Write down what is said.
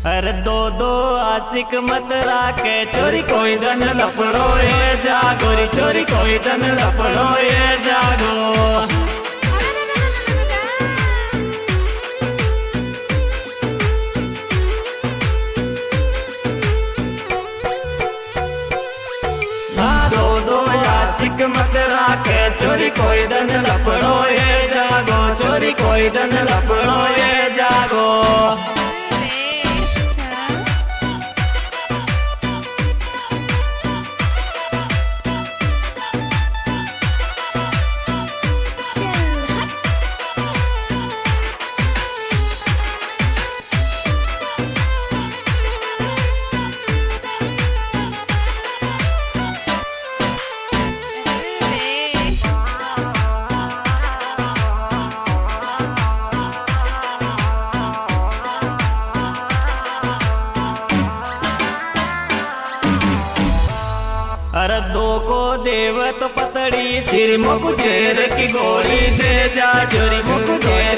अरे दो दो आशिक मत राखे चोरी कोई धन लपड़ो ये जागो री चोरी कोई धन लपड़ो ये जागो। दो दो आशिक मत राखे चोरी कोई धन लपड़ो ये जागो चोरी कोई धन लपड़ो ये जागो। अरे दो को देव तो पतड़ी सिर मुख जेर की गोली दे जा चोरी मुख जेर